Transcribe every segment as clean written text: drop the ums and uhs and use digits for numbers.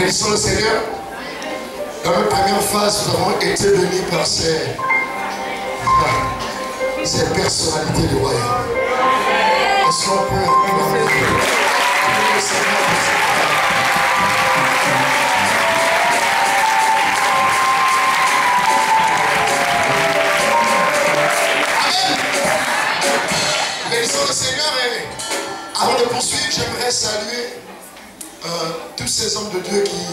Bénissons le Seigneur. Dans notre première phase, nous avons été bénis par ces personnalités du royaume. Est-ce qu'on peut acclamer le Seigneur pour cette phase? Bénissons le Seigneur et avant de poursuivre, j'aimerais saluer tous ces hommes de Dieu qui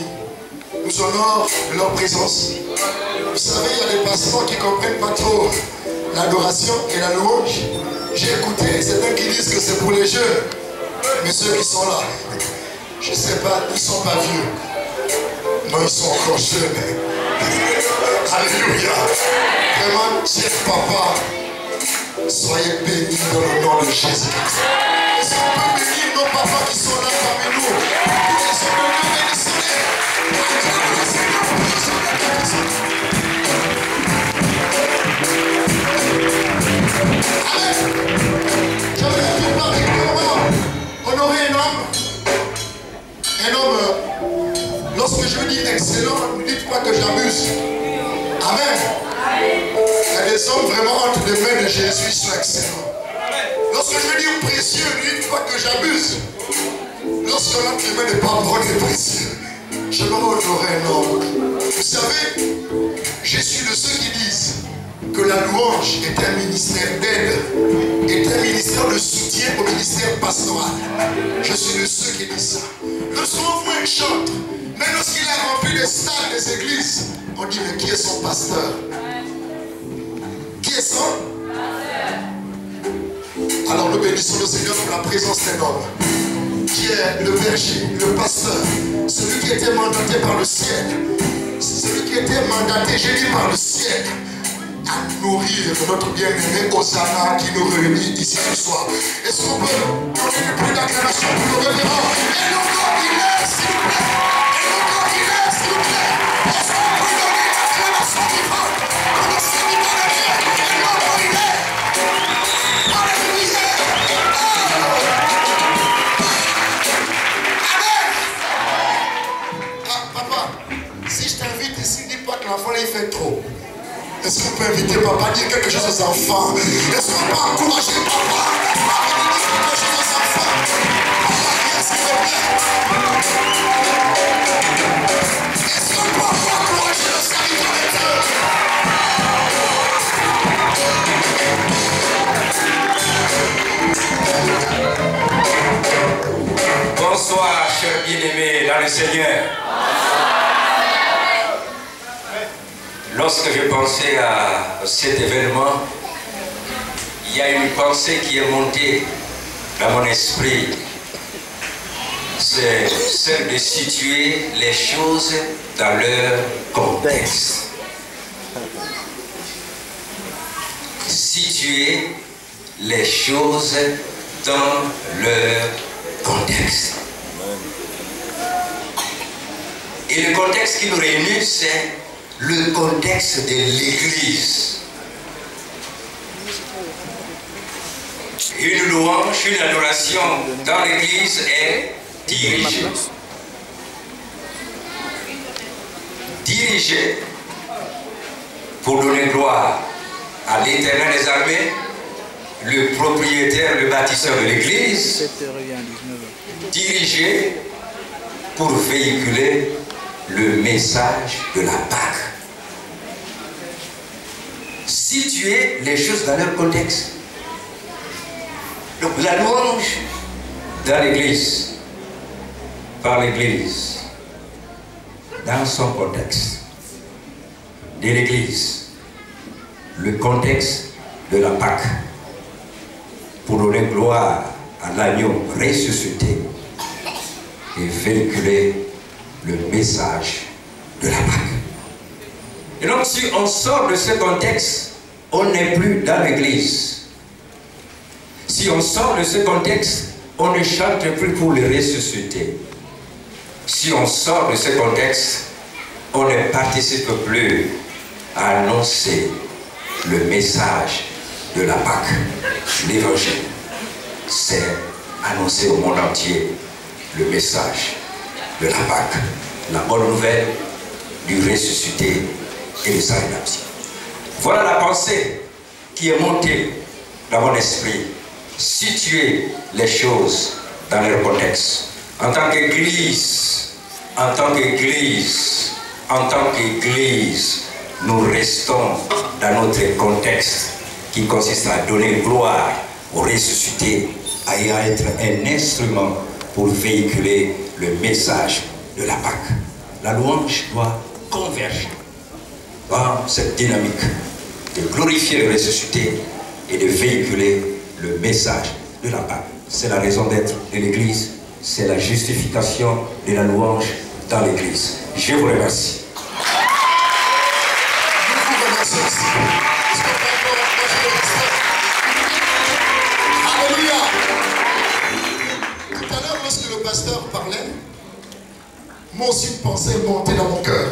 nous honorent de leur présence. Vous savez, il y a des pasteurs qui ne comprennent pas trop l'adoration et la louange. J'ai écouté certains qui disent que c'est pour les jeunes, mais ceux qui sont là, je ne sais pas, ils ne sont pas vieux. Non, ils sont encore jeunes. Alléluia. Vraiment, chef papa, soyez bénis dans le nom de Jésus-Christ. Est-ce qu'on peut bénir nos papas qui sont là parmi nous? Est-ce qu'on peut bénir le Seigneur pour les gens Amen. J'aimerais tout particulièrement honorer un homme, lorsque je dis excellent, ne dites pas que j'abuse. Amen. Il y a des hommes vraiment entre les mains de Jésus, ils sont excellents. Lorsque je veux dire précieux, ne dites pas que j'abuse. Lorsque l'autre les mains n'est pas bon et précieux, je vais honorer un homme. Vous savez, je suis de ceux qui disent que la louange est un ministère d'aide, est un ministère de soutien au ministère pastoral. Je suis de ceux qui disent ça. Lorsqu'on voit un chantre, mais lorsqu'il a rempli les stades des églises, on dit mais qui est son pasteur? Qui est son? Alors nous bénissons le Seigneur pour la présence d'un homme qui est le berger, le pasteur, celui qui était mandaté par le ciel, celui qui était mandaté, j'ai dit par le ciel, à nourrir notre bien-aimé Hosanna qui nous réunit ici ce soir. Est-ce qu'on peut donner plus d'acclamation pour le révérend? Et encore il est, s'il vous plaît. Et encore il est, s'il vous plaît. Est-ce qu'on peut donner l'acclamation vivante pour le serviteur de Dieu? Et encore il est. Alléluia. Amen. Ah, papa, si je t'invite ici, dis pas que l'enfant il fait trop. Est-ce qu'on peut inviter papa à dire quelque chose aux enfants? Est-ce qu'on peut encourager papa à venir dire quelque chose aux enfants? Papa, viens s'il te plaît. Est-ce qu'on peut encourager le serviteur de Dieu? Bonsoir, chers bien-aimés dans le Seigneur. Lorsque je pensais à cet événement, il y a une pensée qui est montée dans mon esprit. C'est celle de situer les choses dans leur contexte. Situer les choses dans leur contexte. Et le contexte qui nous réunit, c'est le contexte de l'Église. Une louange, une adoration dans l'Église est dirigée. Dirigée pour donner gloire à l'Éternel des armées, le propriétaire, le bâtisseur de l'Église. Dirigée pour véhiculer le message de la Pâque. Situer les choses dans leur contexte. Donc la louange dans l'Église, par l'Église, dans son contexte, de l'Église, le contexte de la Pâque, pour donner gloire à l'agneau ressuscité et véhiculer le message de la Pâque. Et donc si on sort de ce contexte, on n'est plus dans l'église. Si on sort de ce contexte, on ne chante plus pour le ressuscité. Si on sort de ce contexte, on ne participe plus à annoncer le message de la Pâque. L'évangile, c'est annoncer au monde entier le message de la Pâque. la bonne nouvelle du ressuscité et de sa rédemption. Voilà la pensée qui est montée dans mon esprit. Situer les choses dans leur contexte. En tant qu'Église, en tant qu'Église, en tant qu'Église, nous restons dans notre contexte qui consiste à donner gloire au ressuscité et à être un instrument pour véhiculer le message de la Pâque. La louange doit converger dans cette dynamique de glorifier le ressuscité et de véhiculer le message de la Pâque. C'est la raison d'être de l'Église, c'est la justification de la louange dans l'Église. Je vous remercie. Alléluia. Tout à l'heure, lorsque le pasteur parlait, moi aussi une pensée est montée dans mon cœur.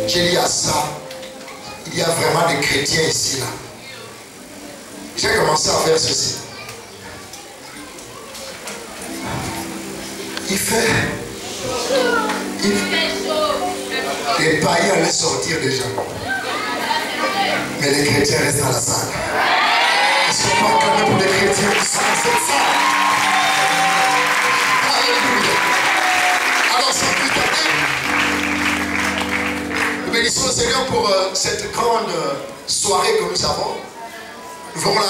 J'ai dit à ça, il y a vraiment des chrétiens ici, là. J'ai commencé à faire ceci. Les païens allaient sortir déjà. Mais les chrétiens restent dans la salle. Est-ce qu'on peut acclamer pour les chrétiens qui sont dans cette salle? Alléluia. Alors sans plus tarder, nous bénissons le Seigneur pour cette grande soirée que nous avons. Nous verrons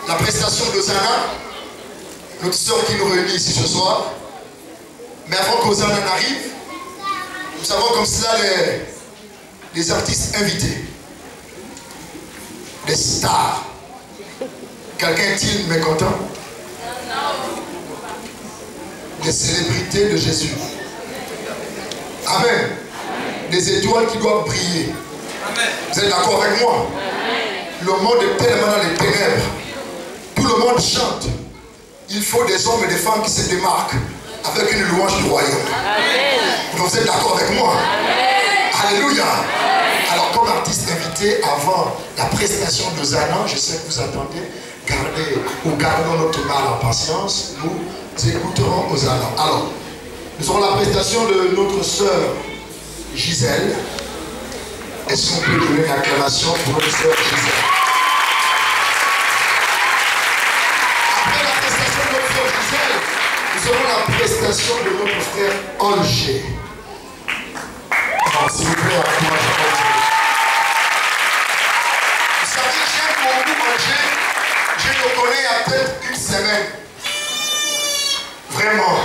la prestation d'Hosanna, notre sœur qui nous réunit ici ce soir. Mais avant qu'Hosanna n'arrive, nous avons comme cela les artistes invités, les stars. Quelqu'un est-il mécontent? Des célébrités de Jésus. Amen. Des étoiles qui doivent briller. Vous êtes d'accord avec moi? Le monde est tellement dans les ténèbres. Tout le monde chante. Il faut des hommes et des femmes qui se démarquent avec une louange du royaume. Donc vous êtes d'accord avec moi? Alléluia. Alors comme artiste invité, avant la prestation de Hosanna, je sais que vous attendez, gardons notre mal en patience, nous écouterons Hosanna. Alors, nous aurons la prestation de notre sœur Gisèle. Est-ce qu'on peut donner une acclamation pour notre sœur Gisèle? Après la prestation de notre sœur Gisèle, nous aurons la prestation de notre frère Olger. Alors, s'il vous plaît, encouragez Olger. Vous savez, j'aime beaucoup Olger. Je le connais il y a peut-être une semaine. Vraiment.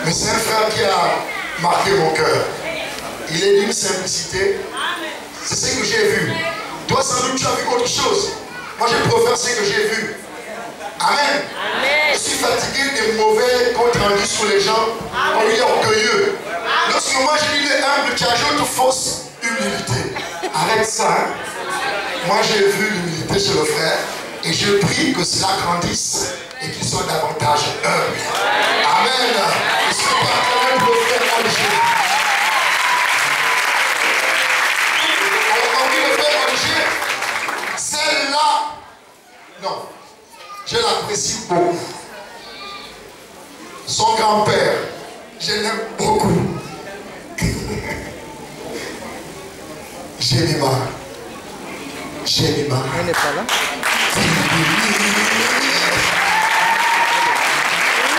Mais c'est un frère qui a marqué mon cœur. Il est d'une simplicité. C'est ce que j'ai vu. Toi, sans doute, tu as vu autre chose. Moi, je préfère ce que j'ai vu. Amen. Je suis fatigué des mauvais comptes rendus sur les gens. On est orgueilleux. Lorsque moi, je dis les humbles, tu ajoutes fausse humilité. Arrête ça. Hein? Moi, j'ai vu l'humilité chez le frère. Et je prie que cela grandisse et qu'il soit davantage humble. Amen. Je suis pas pour le frère Olger. Celle-là, non, je l'apprécie beaucoup. Son grand-père, je l'aime beaucoup. Jémima. Elle n'est pas là.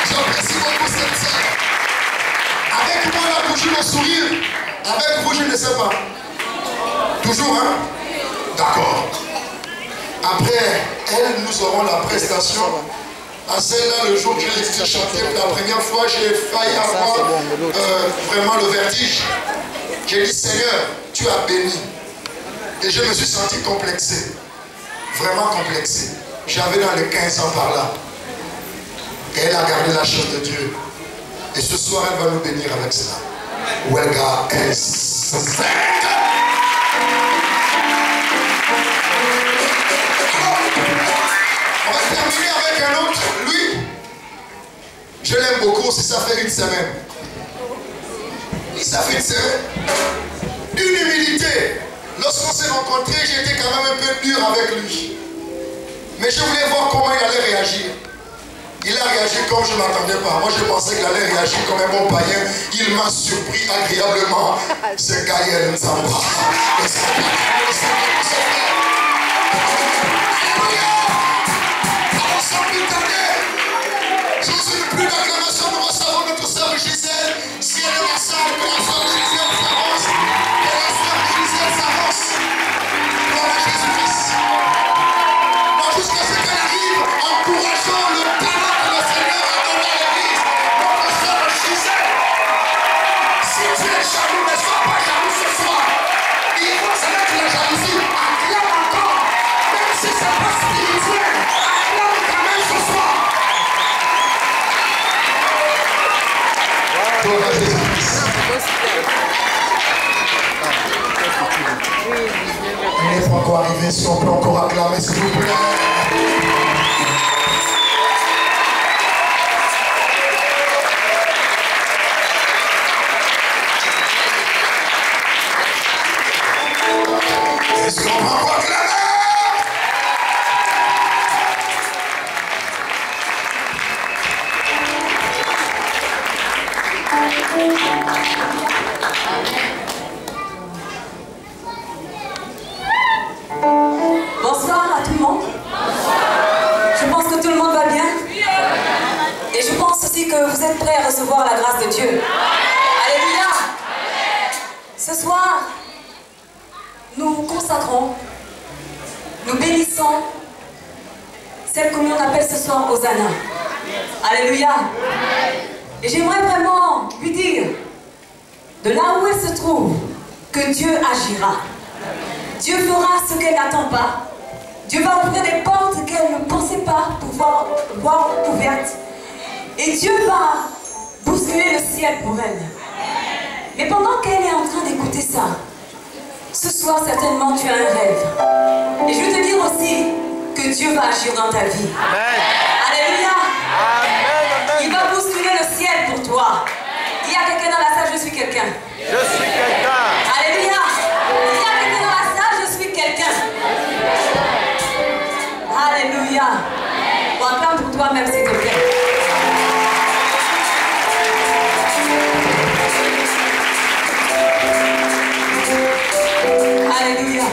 J'apprécie beaucoup cette sœur. Avec moi, elle a toujours le sourire. Avec vous, je ne sais pas. Toujours, hein? D'accord. Après elle, nous aurons la prestation. À celle-là, le jour que j'ai chanté pour la première fois, j'ai failli avoir vraiment le vertige. J'ai dit, Seigneur, tu as béni. Et je me suis senti complexé. Vraiment complexé. J'avais dans les 15 ans par là. Et elle a gardé la chose de Dieu. Et ce soir, elle va nous bénir avec cela. Welga S. On va terminer avec un autre. Lui, je l'aime beaucoup si ça fait une semaine. Et ça fait une semaine. Une humilité. Lorsqu'on s'est rencontrés, j'étais quand même un peu dur avec lui. Mais je voulais voir comment il allait réagir. Il a réagi comme je ne m'attendais pas. Moi, je pensais qu'il allait réagir comme un bon païen. Il m'a surpris agréablement. C'est Gaël Nzamba. Je vous souhaite plus d'acclamation. Nous recevons notre sœur Gisèle. Si elle est dans la salle, que la sœur Gisèle s'avance. Que la sœur Gisèle s'avance. Gloire à Jésus-Christ. Moi, jusqu'à ce qu'elle arrive, encourageons le talent que le Seigneur a donné à l'église. Notre sœur Gisèle. Si tu es jaloux, ne sois pas jaloux ce soir. Il faut se mettre la jalousie. Acclame encore. Même si ce n'est pas spirituel. Acclame quand même ce soir. Gloire à Jésus-Christ. Il n'est pas encore arrivé, si on peut encore acclamer, s'il vous plaît. Est-ce qu'on peut encore acclamer? Bonsoir à tout le monde. Je pense que tout le monde va bien. Et je pense aussi que vous êtes prêts à recevoir la grâce de Dieu. Alléluia. Ce soir, nous consacrons, nous bénissons celle que l'on appelle ce soir Hosanna. Alléluia. Et j'aimerais vraiment lui dire, de là où elle se trouve, que Dieu agira. Dieu fera ce qu'elle n'attend pas. Dieu va ouvrir des portes qu'elle ne pensait pas pouvoir voir ouvertes. Et Dieu va bousculer le ciel pour elle. Mais pendant qu'elle est en train d'écouter ça, ce soir certainement tu as un rêve. Et je veux te dire aussi que Dieu va agir dans ta vie. Amen. Alléluia. Amen. Il va bousculer le ciel pour toi. Il y a quelqu'un dans la salle, je suis quelqu'un. Je suis quelqu'un. Alléluia. Il y a quelqu'un dans la salle, je suis quelqu'un. Alléluia. Bon, acclame pour toi-même, s'il te plaît. Alléluia.